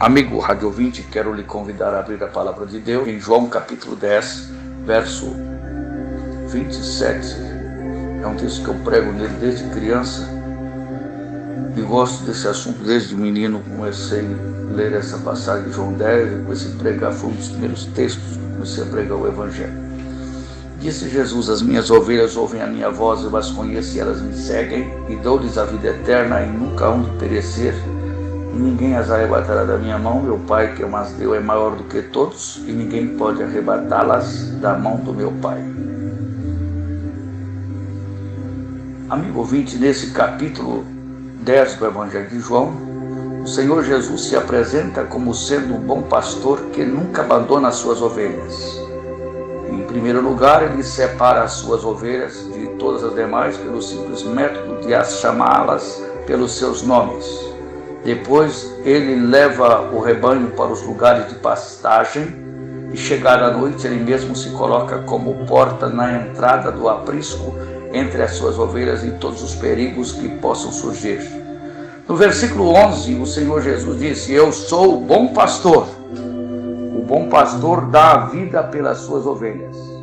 Amigo rádio ouvinte, quero lhe convidar a abrir a palavra de Deus em João capítulo 10, verso 27. É um texto que eu prego nele desde criança e gosto desse assunto desde menino. Comecei a ler essa passagem de João 10 e comecei a pregar, foi um dos primeiros textos que comecei a pregar o Evangelho. Disse Jesus: as minhas ovelhas ouvem a minha voz, eu as conheço e elas me seguem, e dou-lhes a vida eterna e nunca hão de perecer, e ninguém as arrebatará da minha mão. Meu Pai que as deu é maior do que todos, e ninguém pode arrebatá-las da mão do meu Pai. Amigo ouvinte, nesse capítulo 10 do Evangelho de João, o Senhor Jesus se apresenta como sendo um bom pastor que nunca abandona as suas ovelhas. Em primeiro lugar, ele separa as suas ovelhas de todas as demais pelo simples método de as chamá-las pelos seus nomes. Depois, ele leva o rebanho para os lugares de pastagem e, chegada a noite, ele mesmo se coloca como porta na entrada do aprisco entre as suas ovelhas e todos os perigos que possam surgir. No versículo 11, o Senhor Jesus disse: eu sou o bom pastor. O bom pastor dá a vida pelas suas ovelhas.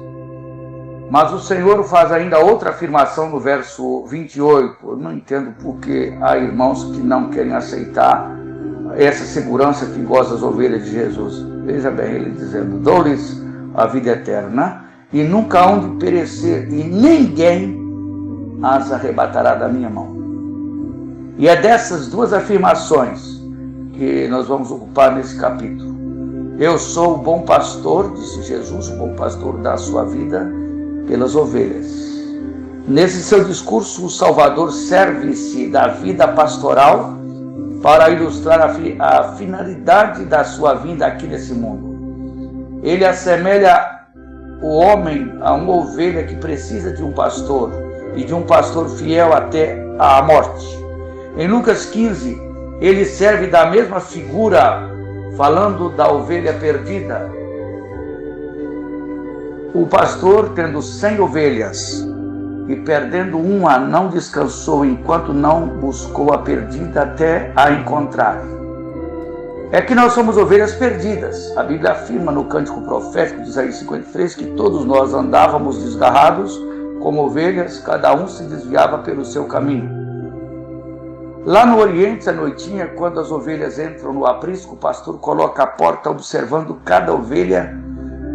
Mas o Senhor faz ainda outra afirmação no verso 28. Eu não entendo porque há irmãos que não querem aceitar essa segurança que goza as ovelhas de Jesus. Veja bem, ele dizendo: dou-lhes a vida eterna e nunca hão de perecer, e ninguém as arrebatará da minha mão. E é dessas duas afirmações que nós vamos ocupar nesse capítulo. Eu sou o bom pastor, disse Jesus, o bom pastor dá a sua vida pelas ovelhas. Nesse seu discurso, o Salvador serve-se da vida pastoral para ilustrar a finalidade da sua vinda aqui nesse mundo. Ele assemelha o homem a uma ovelha que precisa de um pastor, e de um pastor fiel até a morte. Em Lucas 15, ele serve da mesma figura, falando da ovelha perdida. O pastor, tendo 100 ovelhas e perdendo uma, não descansou enquanto não buscou a perdida até a encontrar. É que nós somos ovelhas perdidas. A Bíblia afirma no cântico profético de Isaías 53 que todos nós andávamos desgarrados como ovelhas, cada um se desviava pelo seu caminho. Lá no Oriente, à noitinha, quando as ovelhas entram no aprisco, o pastor coloca a porta observando cada ovelha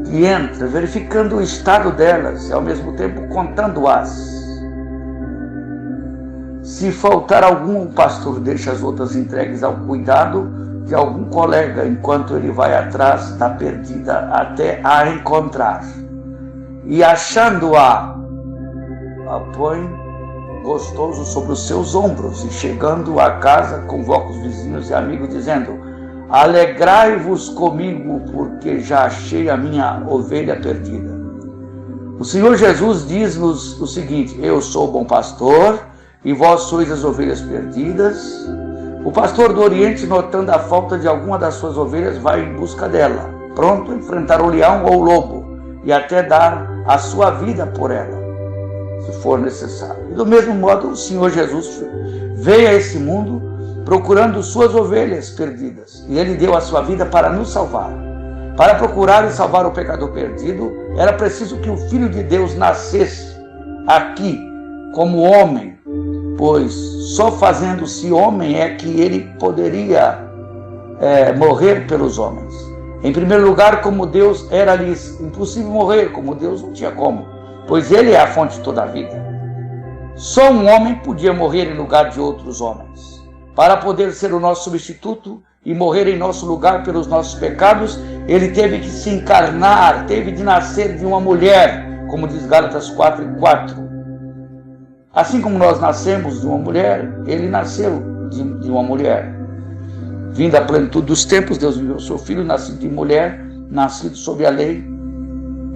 que entra, verificando o estado delas e ao mesmo tempo contando-as. Se faltar algum, o pastor deixa as outras entregues ao cuidado de algum colega enquanto ele vai atrás da perdida até a encontrar. E achando-a, a põe gostoso sobre os seus ombros, e chegando a casa convoca os vizinhos e amigos dizendo: alegrai-vos comigo, porque já achei a minha ovelha perdida. O Senhor Jesus diz-nos o seguinte: eu sou o bom pastor e vós sois as ovelhas perdidas. O pastor do Oriente, notando a falta de alguma das suas ovelhas, vai em busca dela, pronto a enfrentar o leão ou o lobo e até dar a sua vida por ela, se for necessário. E do mesmo modo, o Senhor Jesus veio a esse mundo procurando suas ovelhas perdidas, e ele deu a sua vida para nos salvar. Para procurar e salvar o pecador perdido, era preciso que o Filho de Deus nascesse aqui como homem, pois só fazendo-se homem é que ele poderia morrer pelos homens. Em primeiro lugar, como Deus, era-lhes impossível morrer, como Deus não tinha como, pois ele é a fonte de toda a vida. Só um homem podia morrer em lugar de outros homens. Para poder ser o nosso substituto e morrer em nosso lugar pelos nossos pecados, ele teve que se encarnar, teve de nascer de uma mulher, como diz Gálatas 4:4. Assim como nós nascemos de uma mulher, ele nasceu de uma mulher. Vindo à plenitude dos tempos, Deus enviou seu Filho, nascido de mulher, nascido sob a lei,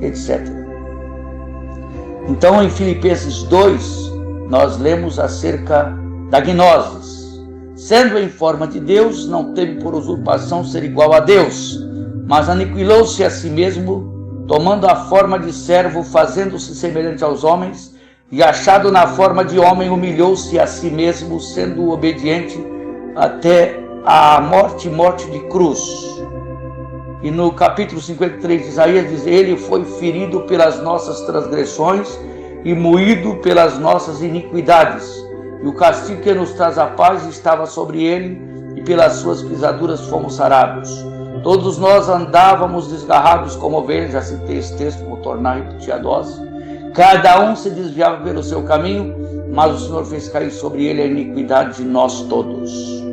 etc. Então, em Filipenses 2, nós lemos acerca da gnosis. Sendo em forma de Deus, não teve por usurpação ser igual a Deus, mas aniquilou-se a si mesmo, tomando a forma de servo, fazendo-se semelhante aos homens, e achado na forma de homem, humilhou-se a si mesmo, sendo obediente até a morte de cruz. E no capítulo 53 de Isaías diz: ele foi ferido pelas nossas transgressões e moído pelas nossas iniquidades. E o castigo que nos traz a paz estava sobre ele, e pelas suas pisaduras fomos sarados. Todos nós andávamos desgarrados como ovelhas, já citei esse texto, vou tornar a repetir a dose. Cada um se desviava pelo seu caminho, mas o Senhor fez cair sobre ele a iniquidade de nós todos.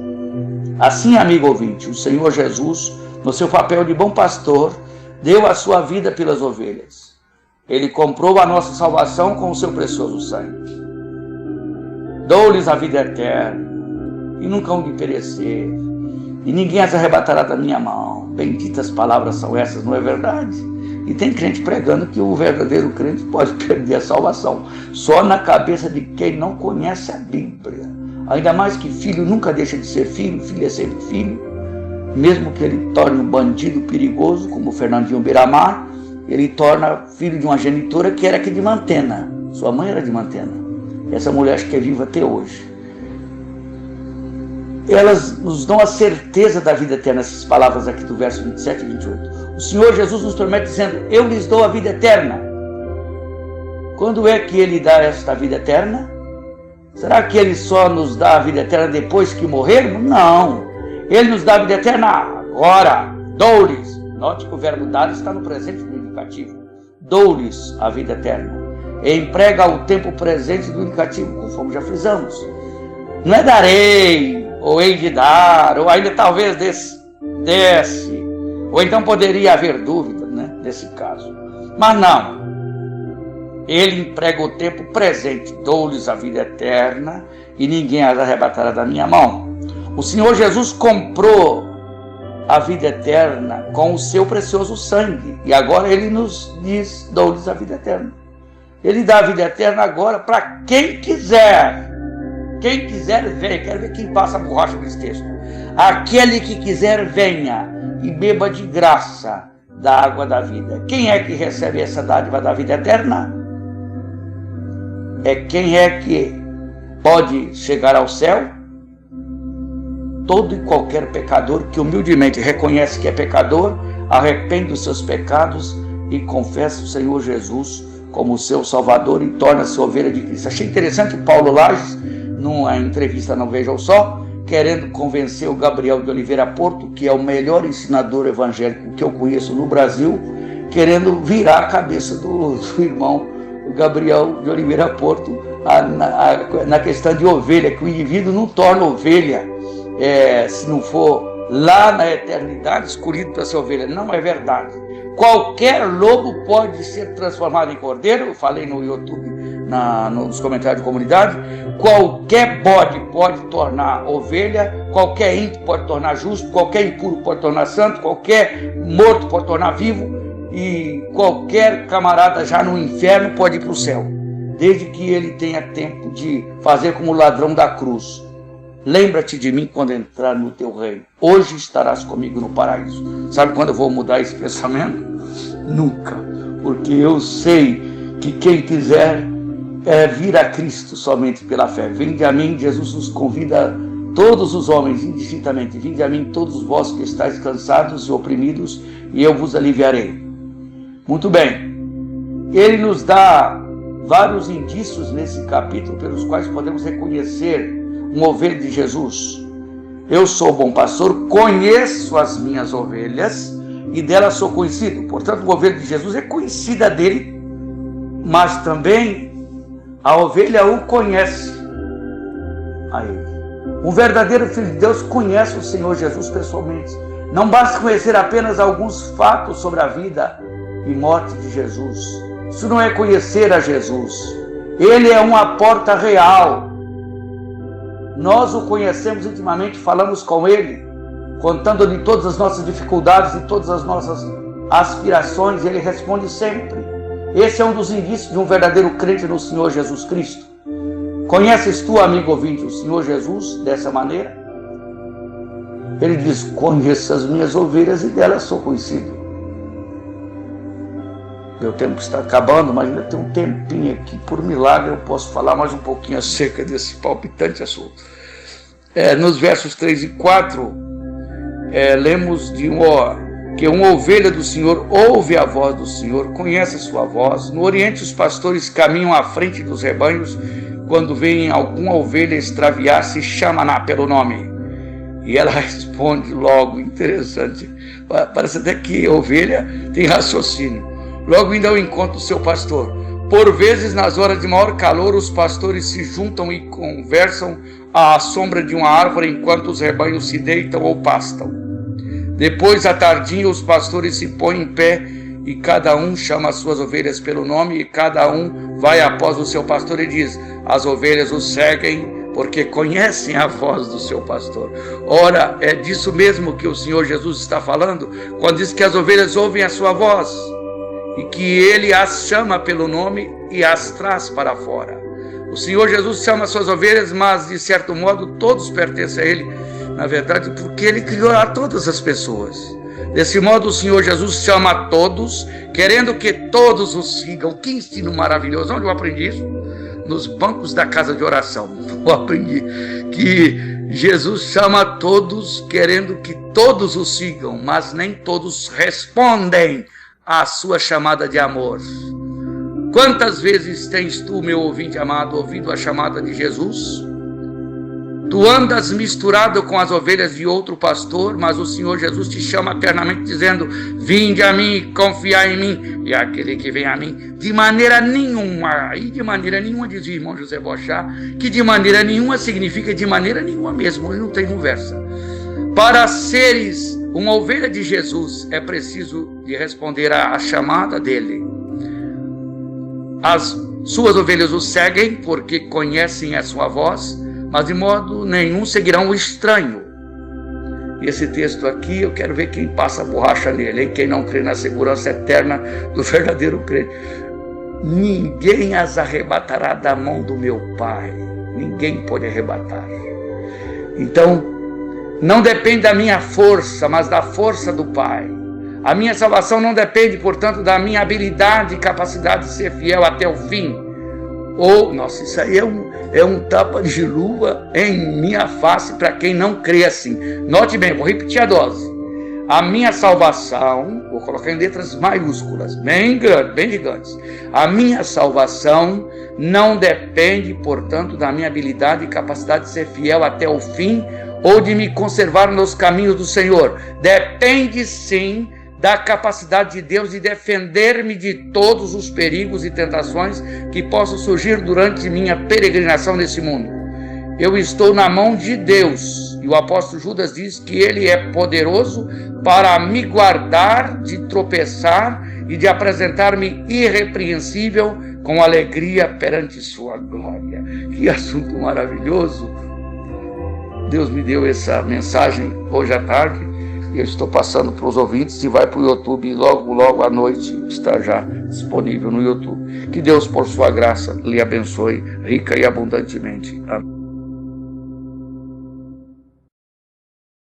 Assim, amigo ouvinte, o Senhor Jesus, no seu papel de bom pastor, deu a sua vida pelas ovelhas. Ele comprou a nossa salvação com o seu precioso sangue. Dou-lhes a vida eterna, e nunca hão de perecer, e ninguém as arrebatará da minha mão. Benditas palavras são essas, não é verdade? E tem crente pregando que o verdadeiro crente pode perder a salvação. Só na cabeça de quem não conhece a Bíblia. Ainda mais que filho nunca deixa de ser filho, filho é sempre filho. Mesmo que ele torne um bandido perigoso, como o Fernandinho Beiramar, ele torna filho de uma genitora que era aqui de Mantena. Sua mãe era de Mantena. Essa mulher acho que é viva até hoje. Elas nos dão a certeza da vida eterna, essas palavras aqui do verso 27 e 28. O Senhor Jesus nos promete dizendo: eu lhes dou a vida eterna. Quando é que ele dá esta vida eterna? Será que ele só nos dá a vida eterna depois que morrermos? Não. Ele nos dá a vida eterna agora. Dou-lhes. Note que o verbo dar está no presente do indicativo. Dou-lhes a vida eterna. E emprega o tempo presente do indicativo, conforme já frisamos. Não é darei, ou hei de dar, ou ainda talvez desse, ou então poderia haver dúvida, né, nesse caso. Mas não. Ele emprega o tempo presente. Dou-lhes a vida eterna e ninguém as arrebatará da minha mão. O Senhor Jesus comprou a vida eterna com o seu precioso sangue. E agora ele nos diz: dou-lhes a vida eterna. Ele dá a vida eterna agora para quem quiser. Quem quiser, venha. Quero ver quem passa a borracha nesse texto. Aquele que quiser, venha e beba de graça da água da vida. Quem é que recebe essa dádiva da vida eterna? É quem é que pode chegar ao céu? Todo e qualquer pecador que humildemente reconhece que é pecador, arrepende dos seus pecados e confessa o Senhor Jesus como seu Salvador e torna-se ovelha de Cristo. Achei interessante o Paulo Lages, numa entrevista no Veja o Sol, querendo convencer o Gabriel de Oliveira Porto, que é o melhor ensinador evangélico que eu conheço no Brasil, querendo virar a cabeça do irmão Gabriel de Oliveira Porto na questão de ovelha, que o indivíduo não torna ovelha se não for lá na eternidade escolhido para ser ovelha. Não é verdade. Qualquer lobo pode ser transformado em cordeiro. Eu falei no YouTube, nos comentários de comunidade. Qualquer bode pode tornar ovelha, qualquer ímpio pode tornar justo, qualquer impuro pode tornar santo, qualquer morto pode tornar vivo, e qualquer camarada já no inferno pode ir para o céu, desde que ele tenha tempo de fazer como o ladrão da cruz: lembra-te de mim quando entrar no teu reino, hoje estarás comigo no paraíso. Sabe quando eu vou mudar esse pensamento? Nunca, porque eu sei que quem quiser vir a Cristo somente pela fé. Vinde a mim, Jesus nos convida, todos os homens indistintamente: vinde a mim todos vós que estáis cansados e oprimidos, e eu vos aliviarei. Muito bem, ele nos dá vários indícios nesse capítulo pelos quais podemos reconhecer uma ovelha de Jesus. Eu sou o bom pastor, conheço as minhas ovelhas e delas sou conhecido. Portanto, uma ovelha de Jesus é conhecida dele, mas também a ovelha o conhece a ele. Um verdadeiro filho de Deus conhece o Senhor Jesus pessoalmente. Não basta conhecer apenas alguns fatos sobre a vida e morte de Jesus. Isso não é conhecer a Jesus. Ele é uma porta real. Nós o conhecemos intimamente, falamos com ele, contando-lhe todas as nossas dificuldades e todas as nossas aspirações, e ele responde sempre. Esse é um dos indícios de um verdadeiro crente no Senhor Jesus Cristo. Conheces tu, amigo ouvinte, o Senhor Jesus dessa maneira? Ele diz: conheço as minhas ovelhas e delas sou conhecido. Meu tempo está acabando, mas ainda tem um tempinho aqui. Por milagre eu posso falar mais um pouquinho acerca desse palpitante assunto. Nos versos 3 e 4, lemos que uma ovelha do Senhor ouve a voz do Senhor, conhece a sua voz. No Oriente, os pastores caminham à frente dos rebanhos. Quando veem alguma ovelha extraviar-se, chama-na pelo nome. E ela responde logo. Interessante. Parece até que a ovelha tem raciocínio. Logo ainda ao encontro do seu pastor. Por vezes, nas horas de maior calor, os pastores se juntam e conversam à sombra de uma árvore enquanto os rebanhos se deitam ou pastam. Depois, à tardinha, os pastores se põem em pé e cada um chama as suas ovelhas pelo nome e cada um vai após o seu pastor e diz: as ovelhas o seguem porque conhecem a voz do seu pastor. Ora, é disso mesmo que o Senhor Jesus está falando quando diz que as ovelhas ouvem a sua voz e que ele as chama pelo nome e as traz para fora. O Senhor Jesus chama suas ovelhas, mas de certo modo todos pertencem a ele, na verdade, porque ele criou a todas as pessoas. Desse modo o Senhor Jesus chama a todos, querendo que todos o sigam. Que ensino maravilhoso! Onde eu aprendi isso? Nos bancos da casa de oração. Eu aprendi que Jesus chama a todos, querendo que todos o sigam, mas nem todos respondem à sua chamada de amor. Quantas vezes tens tu, meu ouvinte amado, ouvido a chamada de Jesus? Tu andas misturado com as ovelhas de outro pastor, mas o Senhor Jesus te chama eternamente dizendo: vinde a mim, confiai em mim. E aquele que vem a mim, de maneira nenhuma, e de maneira nenhuma diz o irmão José Bochá, que de maneira nenhuma significa de maneira nenhuma mesmo, ele não tem conversa. Para seres uma ovelha de Jesus, é preciso de responder à chamada dele. As suas ovelhas o seguem porque conhecem a sua voz, mas de modo nenhum seguirão o estranho. Esse texto aqui, eu quero ver quem passa a borracha nele, hein? Quem não crê na segurança eterna do verdadeiro crente. Ninguém as arrebatará da mão do meu Pai. Ninguém pode arrebatar. Então, não depende da minha força, mas da força do Pai. A minha salvação não depende, portanto, da minha habilidade e capacidade de ser fiel até o fim. Nossa, isso aí é um tapa de luva em minha face para quem não crê assim. Note bem, vou repetir a dose. A minha salvação, vou colocar em letras maiúsculas, bem grandes, bem gigantes. A minha salvação não depende, portanto, da minha habilidade e capacidade de ser fiel até o fim ou de me conservar nos caminhos do Senhor. Depende, sim, da capacidade de Deus de defender-me de todos os perigos e tentações que possam surgir durante minha peregrinação nesse mundo. Eu estou na mão de Deus, e o apóstolo Judas diz que ele é poderoso para me guardar de tropeçar e de apresentar-me irrepreensível com alegria perante sua glória. Que assunto maravilhoso! Deus me deu essa mensagem hoje à tarde. Eu estou passando para os ouvintes e vai para o YouTube, e logo à noite está já disponível no YouTube. Que Deus, por sua graça, lhe abençoe rica e abundantemente. Amém.